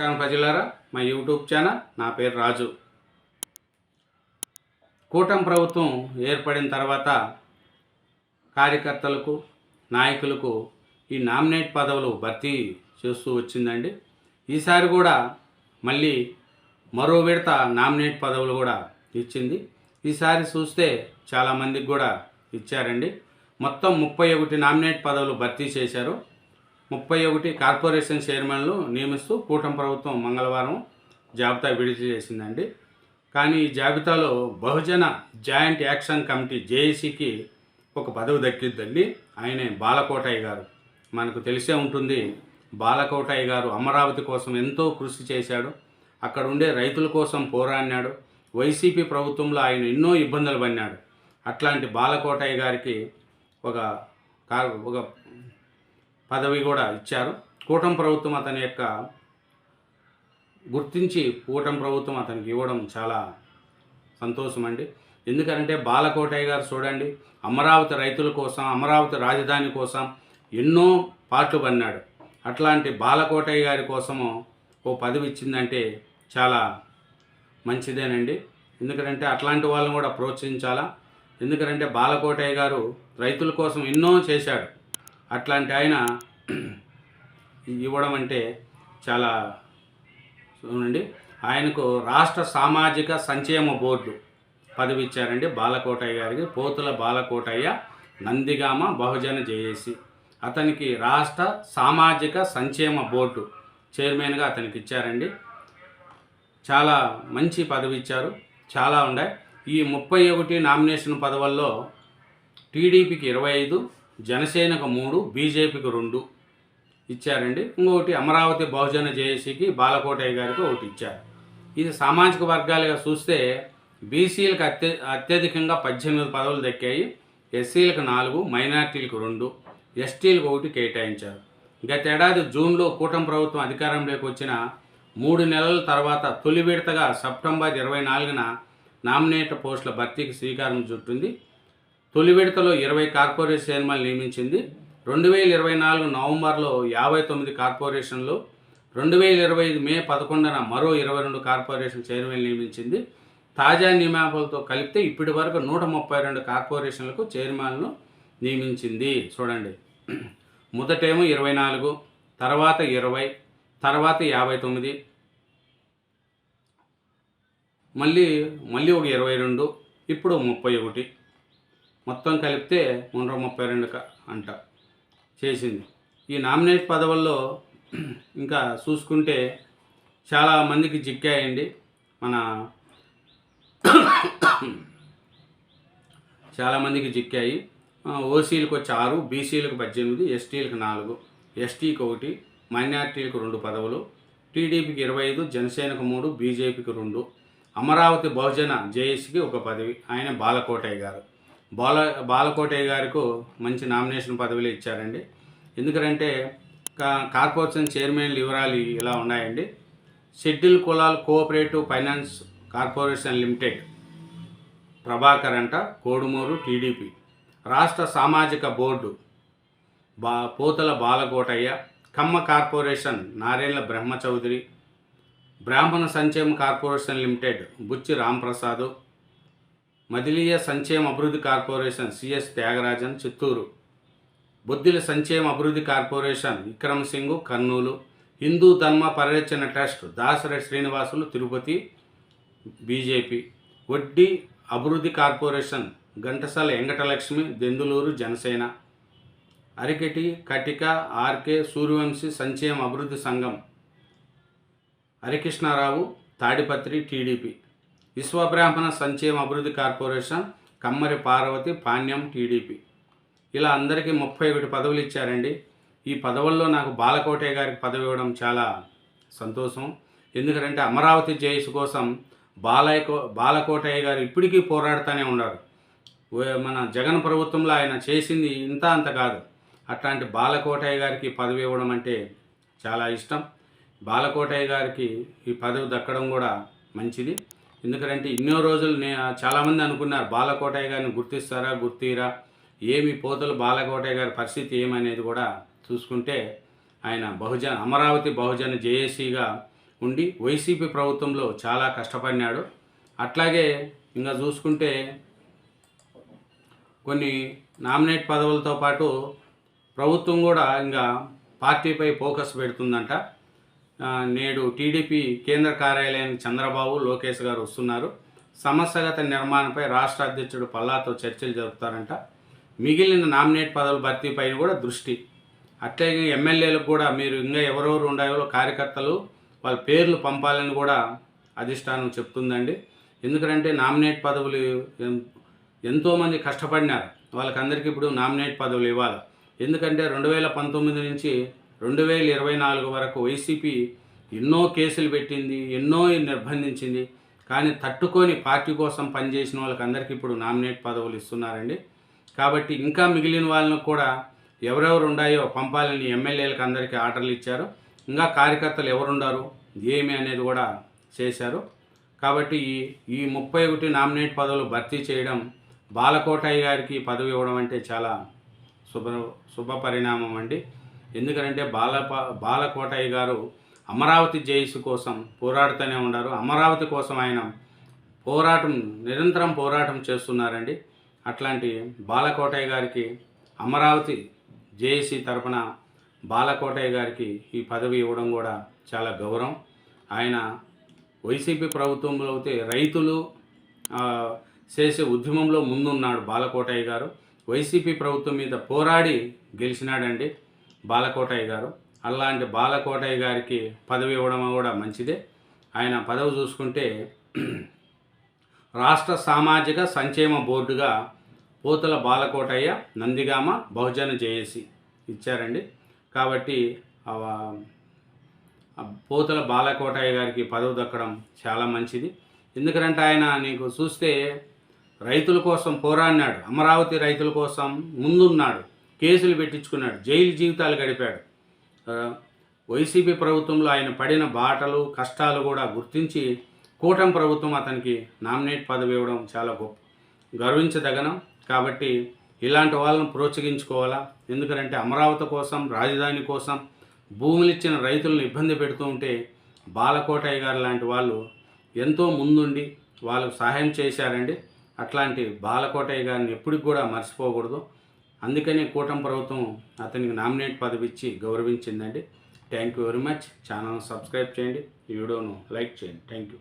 నమస్కారం ప్రజలారా, మా యూట్యూబ్ ఛానల్. నా పేరు రాజు. కూటమి ప్రభుత్వం ఏర్పడిన తర్వాత కార్యకర్తలకు, నాయకులకు ఈ నామినేట్ పదవులు భర్తీ చేస్తూ వచ్చిందండి. ఈసారి కూడా మళ్ళీ మరో విడత నామినేట్ పదవులు కూడా ఇచ్చింది. ఈసారి చూస్తే చాలామందికి కూడా ఇచ్చారండి. మొత్తం 31 నామినేట్ పదవులు భర్తీ చేశారు. 31 కార్పొరేషన్ చైర్మన్లు నియమిస్తూ కూటమి ప్రభుత్వం మంగళవారం జాబితా విడుదల చేసిందండి. కానీ ఈ జాబితాలో బహుజన జాయింట్ యాక్షన్ కమిటీ జేఏసీకి ఒక పదవి దక్కిద్దండి. ఆయనే బాలకోటయ్య గారు. మనకు తెలిసే ఉంటుంది, బాలకోటయ్య గారు అమరావతి కోసం ఎంతో కృషి చేశాడు. అక్కడ ఉండే రైతుల కోసం పోరాడినాడు. వైసీపీ ప్రభుత్వంలో ఆయన ఎన్నో ఇబ్బందులు పడినాడు. అట్లాంటి బాలకోటయ్య గారికి ఒక పదవి కూడా ఇచ్చారు. కూటమి ప్రభుత్వం అతని యొక్క గుర్తించి కూటమి ప్రభుత్వం అతనికి ఇవ్వడం చాలా సంతోషం అండి. ఎందుకంటే బాలకోటయ్య గారు చూడండి, అమరావతి రైతుల కోసం, అమరావతి రాజధాని కోసం ఎన్నో పాటలు పన్నాడు. అట్లాంటి బాలకోటయ్య గారి కోసము ఓ పదవి ఇచ్చిందంటే చాలా మంచిదేనండి. ఎందుకంటే అట్లాంటి వాళ్ళని కూడా ప్రోత్సహించాలా. ఎందుకంటే బాలకోటయ్య గారు రైతుల కోసం ఎన్నో చేశాడు. అట్లాంటి ఆయన ఇవ్వడం అంటే చాలా చూడండి. ఆయనకు రాష్ట్ర సామాజిక సంక్షేమ బోర్డు పదవి ఇచ్చారండి బాలకోటయ్య గారికి. పోతుల బాలకోటయ్య, నందిగామ బహుజన జేఏసీ. అతనికి రాష్ట్ర సామాజిక సంక్షేమ బోర్డు చైర్మన్గా అతనికి ఇచ్చారండి. చాలా మంచి పదవి ఇచ్చారు. చాలా ఉన్నాయి. ఈ 31 నామినేషన్ పదవుల్లో టీడీపీకి 25, జనసేనకు 3, బీజేపీకి 2 ఇచ్చారండి. ఇంకొకటి అమరావతి బహుజన జేఏసీకి బాలకోటయ్య గారికి ఒకటి ఇచ్చారు. ఇది సామాజిక వర్గాలుగా చూస్తే బీసీలకు అత్యధికంగా 18 పదవులు దక్కాయి. ఎస్సీలకు 4, మైనార్టీలకు 2, ఎస్టీలకు 1 కేటాయించారు. గతేడాది జూన్లో కూటమి ప్రభుత్వం అధికారంలోకి వచ్చిన 3 నెలల తర్వాత తొలి విడతగా సెప్టెంబర్ 24న నామినేట్ పోస్టుల భర్తీకి శ్రీకారం చుట్టింది. తొలి విడతలో 20 కార్పొరేషన్ చైర్మన్లు నియమించింది. 2024 నవంబర్లో 59 కార్పొరేషన్లు, 2025 మే 11న మరో 22 కార్పొరేషన్ చైర్మన్లు నియమించింది. తాజా నియామకాలతో కలిపితే ఇప్పటి వరకు 132 కార్పొరేషన్లకు చైర్మన్లను నియమించింది. చూడండి, మొదటేమో 24, తర్వాత 20, తర్వాత 59, మళ్ళీ ఒక 22, ఇప్పుడు 31. మొత్తం కలిపితే 132 అంట చేసింది. ఈ నామినేట్ పదవుల్లో ఇంకా చూసుకుంటే చాలామందికి చిక్కాయండి. చాలామందికి చిక్కాయి. ఓసీలకు వచ్చి 6, బీసీలకు 18, ఎస్టీలకు 4, ఎస్టీకి 1, మైనార్టీలకు 2 పదవులు, టీడీపీకి 25, జనసేనకు 3, బీజేపీకి 2, అమరావతి బహుజన జేఏసీకి 1 పదవి. ఆయన బాలకోటయ్య గారు. బాలకోటయ్య గారికి మంచి నామినేషన్ పదవులు ఇచ్చారండి. ఎందుకంటే కార్పొరేషన్ చైర్మన్ల వివరాలు ఇలా ఉన్నాయండి. షెడ్యూల్ కులాల cooperative finance corporation limited Prabhakar అంట, కోడుమూరు, టీడీపీ. రాష్ట్ర సామాజిక బోర్డు పోతల బాలకోటయ్య. కమ్మ కార్పొరేషన్ నారేళ్ల బ్రహ్మచౌదరి. బ్రాహ్మణ సంక్షేమ కార్పొరేషన్ లిమిటెడ్ బుచ్చి రాంప్రసాద్. మదిలీయ సంక్షేమ అభివృద్ధి కార్పొరేషన్ సిఎస్ త్యాగరాజన్, చిత్తూరు. బొద్దిల సంక్షేమ అభివృద్ధి కార్పొరేషన్ విక్రమ్ సింగ్, కర్నూలు. హిందూ ధర్మ పరిరక్షణ ట్రస్ట్ దాసరి శ్రీనివాసులు, తిరుపతి, బీజేపీ. వడ్డీ అభివృద్ధి కార్పొరేషన్ ఘంటసాల వెంకటలక్ష్మి, దెందులూరు, జనసేన. అరికెటి కటిక ఆర్కే సూర్యవంశీ సంక్షేమ అభివృద్ధి సంఘం హరికృష్ణారావు, తాడిపత్రి, టీడీపీ. విశ్వబ్రాహ్మణ సంక్షేమ అభివృద్ధి కార్పొరేషన్ కమ్మరి పార్వతి, పాణ్యం, టీడీపీ. ఇలా అందరికీ 31 పదవులు ఇచ్చారండి. ఈ పదవుల్లో నాకు బాలకోటయ్య గారికి పదవి ఇవ్వడం చాలా సంతోషం. ఎందుకంటే అమరావతి జేఏసీ కోసం బాలకోటయ్య గారు ఇప్పటికీ పోరాడుతూనే ఉన్నారు. మన జగన్ ప్రభుత్వంలో ఆయన చేసింది ఇంత అంత కాదు. అట్లాంటి బాలకోటయ్య గారికి పదవి ఇవ్వడం అంటే చాలా ఇష్టం. బాలకోటయ్య గారికి ఈ పదవి దక్కడం కూడా మంచిది. ఎందుకంటే ఎన్నో రోజులు చాలామంది అనుకున్నారు బాలకోటయ్య గారిని గుర్తిరా, ఏమి పోతలు బాలకోటయ్య గారి పరిస్థితి ఏమనేది కూడా చూసుకుంటే ఆయన అమరావతి బహుజన జేఏసీగా ఉండి వైసీపీ ప్రభుత్వంలో చాలా కష్టపడినాడు. అట్లాగే ఇంకా చూసుకుంటే కొన్ని నామినేట్ పదవులతో పాటు ప్రభుత్వం కూడా ఇంకా పార్టీపై ఫోకస్ పెడుతుందంట. నేడు టీడీపీ కేంద్ర కార్యాలయానికి చంద్రబాబు, లోకేష్ గారు వస్తున్నారు. సమస్యగత నిర్మాణంపై రాష్ట్ర అధ్యక్షుడు పల్లాతో చర్చలు జరుపుతారంట. మిగిలిన నామినేట్ పదవుల భర్తీపైన కూడా దృష్టి. అట్లాగే ఎమ్మెల్యేలకు కూడా మీరు ఇంకా ఎవరెవరు ఉండాలో కార్యకర్తలు వాళ్ళ పేర్లు పంపాలని కూడా అధిష్టానం చెప్తుందండి. ఎందుకంటే నామినేట్ పదవులు ఎంతోమంది కష్టపడినారు, వాళ్ళకందరికీ ఇప్పుడు నామినేట్ పదవులు ఇవ్వాలి. ఎందుకంటే 2019 నుంచి 2024 వరకు వైసీపీ ఎన్నో కేసులు పెట్టింది, ఎన్నో నిర్బంధించింది. కానీ తట్టుకొని పార్టీ కోసం పనిచేసిన వాళ్ళకందరికీ ఇప్పుడు నామినేట్ పదవులు ఇస్తున్నారండి. కాబట్టి ఇంకా మిగిలిన వాళ్ళకు కూడా ఎవరెవరు ఉన్నాయో పంపాలని ఎమ్మెల్యేలకు అందరికీ ఆర్డర్లు ఇచ్చారు. ఇంకా కార్యకర్తలు ఎవరుండారు ఏమి అనేది కూడా చేశారు. కాబట్టి ఈ 31 నామినేట్ పదవులు భర్తీ చేయడం, బాలకోటయ్య గారికి పదవి ఇవ్వడం అంటే చాలా శుభ పరిణామం అండి. ఎందుకంటే బాలకోటయ్య గారు అమరావతి జేఏసీ కోసం పోరాడుతూనే ఉన్నారు. అమరావతి కోసం ఆయన నిరంతరం పోరాటం చేస్తున్నారండి. అట్లాంటి బాలకోటయ్య గారికి అమరావతి జేఏసీ తరపున బాలకోటయ్య గారికి ఈ పదవి ఇవ్వడం కూడా చాలా గౌరవం. ఆయన వైసీపీ ప్రభుత్వంలో అయితే రైతులు చేసే ఉద్యమంలో ముందున్నాడు బాలకోటయ్య గారు. వైసీపీ ప్రభుత్వం మీద పోరాడి గెలిచినాడండి బాలకోటయ్య గారు. అలాంటి బాలకోటయ్య గారికి పదవి ఇవ్వడం కూడా మంచిదే. ఆయన పదవి చూసుకుంటే రాష్ట్ర సామాజిక సంక్షేమ బోర్డుగా పోతుల బాలకోటయ్య, నందిగామ బహుజన జేఏసీ ఇచ్చారండి. కాబట్టి పోతుల బాలకోటయ్య గారికి పదవి దక్కడం చాలా మంచిది. ఎందుకంటే ఆయన నీకు చూస్తే రైతుల కోసం పోరాడినాడు, అమరావతి రైతుల కోసం ముందున్నాడు, కేసులు పెట్టించుకున్నాడు, జైలు జీవితాలు గడిపాడు. వైసీపీ ప్రభుత్వంలో ఆయన పడిన బాటలు కష్టాలు కూడా గుర్తించి కూటమి ప్రభుత్వం అతనికి నామినేట్ పదవి ఇవ్వడం చాలా గర్వించదగనం. కాబట్టి ఇలాంటి వాళ్ళని ప్రోత్సహించుకోవాలా. ఎందుకంటే అమరావతి కోసం, రాజధాని కోసం భూములు ఇచ్చిన రైతులను ఇబ్బంది పెడుతూ ఉంటే బాలకోటయ్య గారు లాంటి వాళ్ళు ఎంతో ముందుండి వాళ్ళకు సహాయం చేశారండి. అట్లాంటి బాలకోటయ్య గారిని ఎప్పటికి కూడా మర్చిపోకూడదు. అందుకని కూటమి ప్రభుత్వం అతనికి నామినేట్ పదవి ఇచ్చి గౌరవించిందండి. Thank you very much. Channel subscribe చేయండి, ఈ వీడియోను లైక్ చేయండి. Thank you.